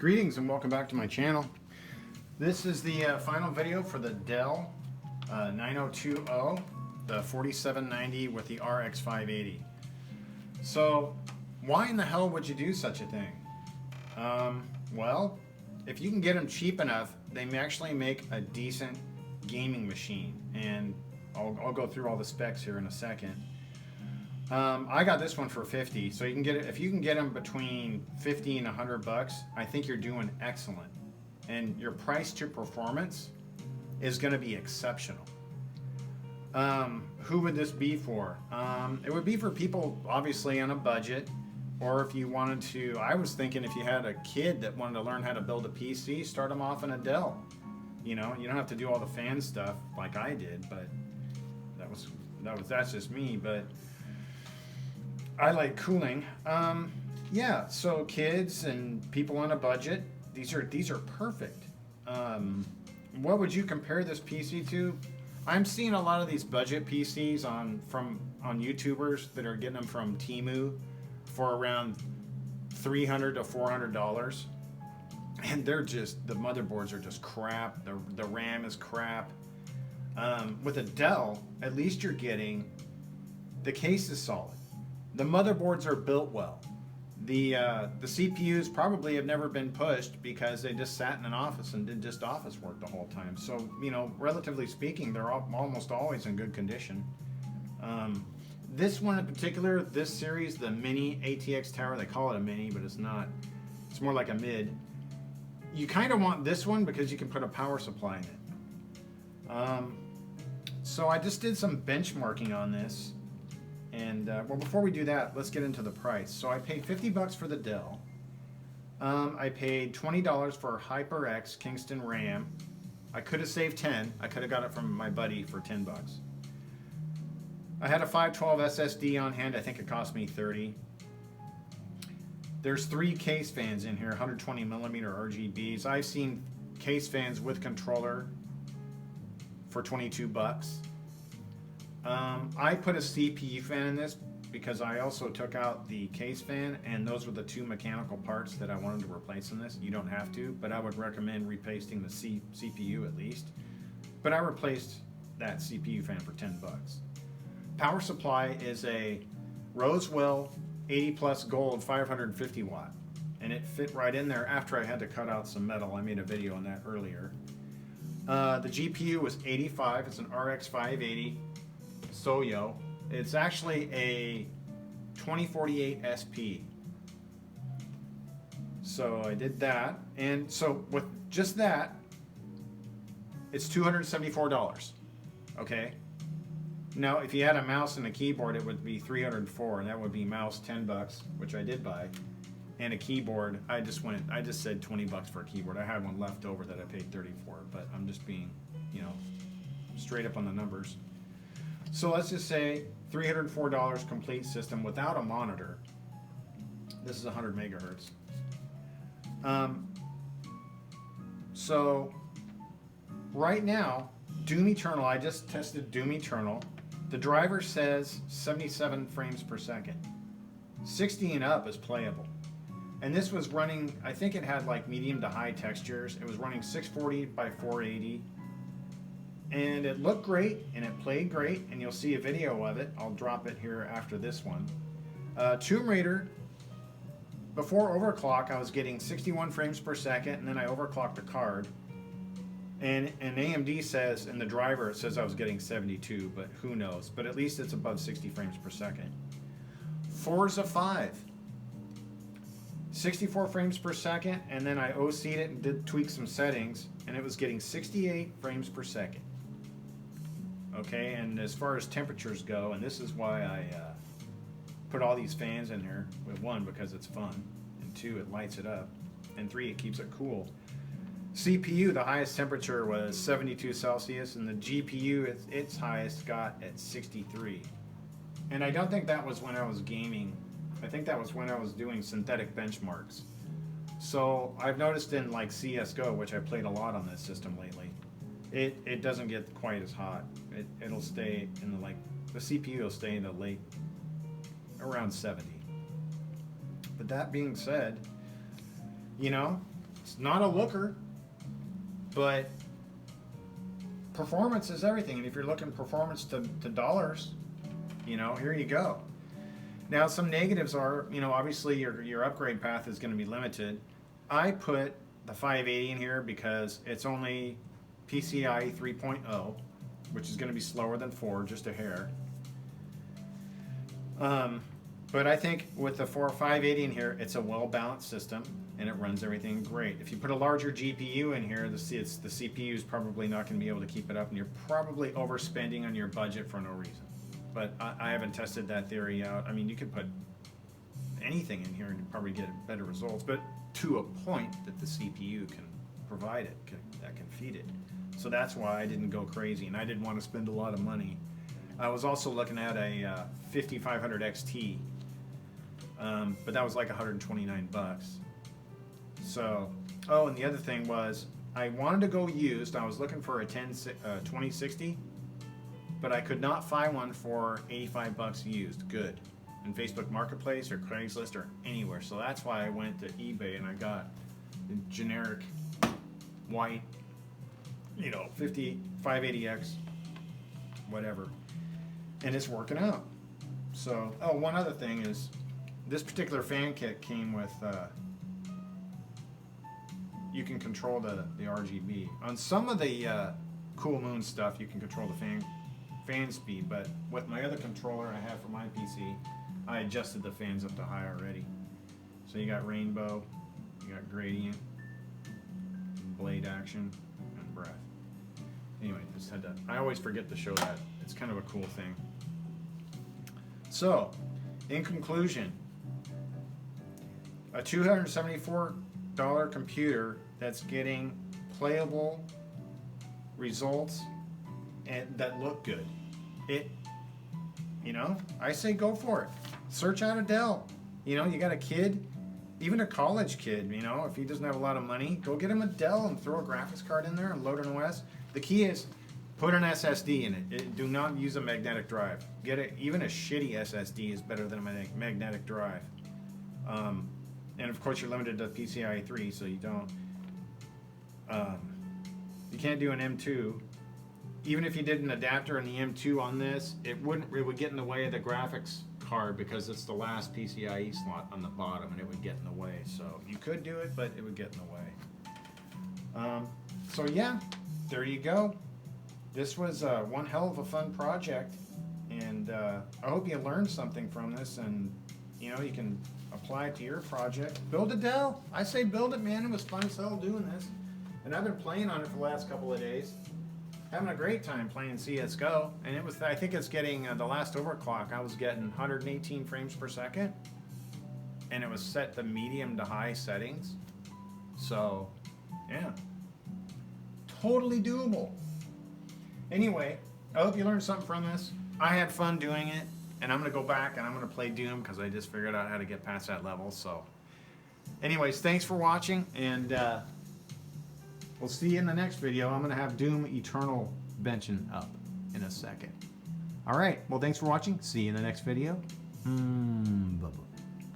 Greetings and welcome back to my channel. This is the final video for the Dell 9020, the 4790 with the RX 580. So why in the hell would you do such a thing? Well, if you can get them cheap enough, they actually make a decent gaming machine, and I'll go through all the specs here in a second. I got this one for 50, so you can get it if you can get them between 50 and 100 bucks. I think you're doing excellent, and your price to performance is going to be exceptional. Who would this be for? It would be for people obviously on a budget, or if you wanted to. I was thinking if you had a kid that wanted to learn how to build a PC, start them off in a Dell. You know, you don't have to do all the fan stuff like I did, but that's just me. But I like cooling. Yeah, so kids and people on a budget, these are perfect. What would you compare this PC to? I'm seeing a lot of these budget PCs on YouTubers that are getting them from Temu for around $300 to $400, and they're just, the motherboards are just crap. The RAM is crap. With a Dell, at least you're getting, the case is solid. The motherboards are built well. The CPUs probably have never been pushed because they just sat in an office and did just office work the whole time. So, you know, relatively speaking, they're almost always in good condition. This one in particular, this series, the Mini ATX Tower, they call it a Mini, but it's not. It's more like a mid. You kind of want this one because you can put a power supply in it. So I just did some benchmarking on this. And well, before we do that, let's get into the price. So I paid 50 bucks for the Dell. I paid $20 for HyperX Kingston RAM. I could have saved 10. I could have got it from my buddy for 10 bucks. I had a 512 SSD on hand. I think it cost me 30. There's 3 case fans in here, 120 millimeter RGBs. I've seen case fans with controller for 22 bucks. I put a CPU fan in this because I also took out the case fan, and those were the 2 mechanical parts that I wanted to replace in this. You don't have to, but I would recommend replacing the CPU at least. But I replaced that CPU fan for 10 bucks. Power supply is a Rosewell 80 plus gold 550 watt, and it fit right in there after I had to cut out some metal. I made a video on that earlier. The GPU was 85. It's an RX 580 Soyo. It's actually a 2048 SP. So I did that, and so with just that, it's $274. Okay. Now, if you had a mouse and a keyboard, it would be $304, and that would be mouse 10 bucks, which I did buy, and a keyboard. I just said 20 bucks for a keyboard. I had one left over that I paid 30 for, but I'm just being, you know, straight up on the numbers. So let's just say $304 complete system without a monitor. This is 100 megahertz. So right now, Doom Eternal, I just tested Doom Eternal. The driver says 77 frames per second. 60 and up is playable. And this was running, I think it had like medium to high textures. It was running 640 by 480. And it looked great, and it played great, and you'll see a video of it. I'll drop it here after this one. Tomb Raider, before overclock, I was getting 61 frames per second, and then I overclocked the card. And AMD says, in the driver, it says I was getting 72, but who knows. But at least it's above 60 frames per second. Forza 5, 64 frames per second, and then I OC'd it and did tweak some settings, and it was getting 68 frames per second. Okay, and as far as temperatures go, and this is why I put all these fans in here, with 1, because it's fun, and 2, it lights it up, and 3, it keeps it cool. CPU, the highest temperature was 72 Celsius, and the GPU, its highest got at 63. And I don't think that was when I was gaming. I think that was when I was doing synthetic benchmarks. So I've noticed in like CSGO, which I played a lot on this system lately, it doesn't get quite as hot. It'll stay in the, like, the CPU will stay in the late, around 70. But that being said, you know, It's not a looker, but performance is everything. And if you're looking performance to dollars, you know, here you go. Now, some negatives are, you know, obviously your upgrade path is going to be limited. I put the 580 in here because it's only PCIe 3.0, which is going to be slower than 4, just a hair. But I think with the 580 in here, it's a well-balanced system, and it runs everything great. If you put a larger GPU in here, the CPU is probably not going to be able to keep it up, and you're probably overspending on your budget for no reason. But I haven't tested that theory out. I mean, you could put anything in here and you'd probably get better results, but to a point that the CPU can provide it, that can feed it. So that's why I didn't go crazy, and I didn't want to spend a lot of money. I was also looking at a 5500 XT, but that was like 129 bucks. So, oh, and the other thing was, I wanted to go used. I was looking for a 2060, but I could not find one for 85 bucks used, good, in Facebook Marketplace or Craigslist or anywhere. So that's why I went to eBay and I got the generic white, you know, 580X, whatever. And it's working out. So, oh, one other thing is, this particular fan kit came with, you can control the RGB. On some of the Cool Moon stuff, you can control the fan speed, but with my other controller I have for my PC, I adjusted the fans up to high already. So you got rainbow, you got gradient, blade action, and breath. Anyway, just had to, I always forget to show that. It's kind of a cool thing. So, in conclusion, a $274 computer that's getting playable results and that look good. You know, I say go for it. Search out a Dell. You know, you got a kid, even a college kid, you know, if he doesn't have a lot of money, go get him a Dell and throw a graphics card in there and load an OS. The key is put an SSD in it. Do not use a magnetic drive. Even a shitty SSD is better than a magnetic drive. And of course you're limited to PCIe 3, so you don't. You can't do an M2. Even if you did an adapter and the M2 on this, it would get in the way of the graphics card because it's the last PCIe slot on the bottom, and it would get in the way. So you could do it, but it would get in the way. So yeah, there you go. This was one hell of a fun project, and I hope you learned something from this, and you know, you can apply it to your project. Build a Dell. I say build it, man. It was fun as hell doing this, and I've been playing on it for the last couple of days. Having a great time playing CSGO, and it was, I think it's getting, the last overclock, I was getting 118 frames per second, and it was set to medium to high settings. So, yeah, totally doable. Anyway, I hope you learned something from this. I had fun doing it, and I'm going to go back and I'm going to play Doom because I just figured out how to get past that level. So, anyways, thanks for watching, and we'll see you in the next video. I'm going to have Doom Eternal benching up in a second. All right. Well, thanks for watching. See you in the next video. Bye-bye.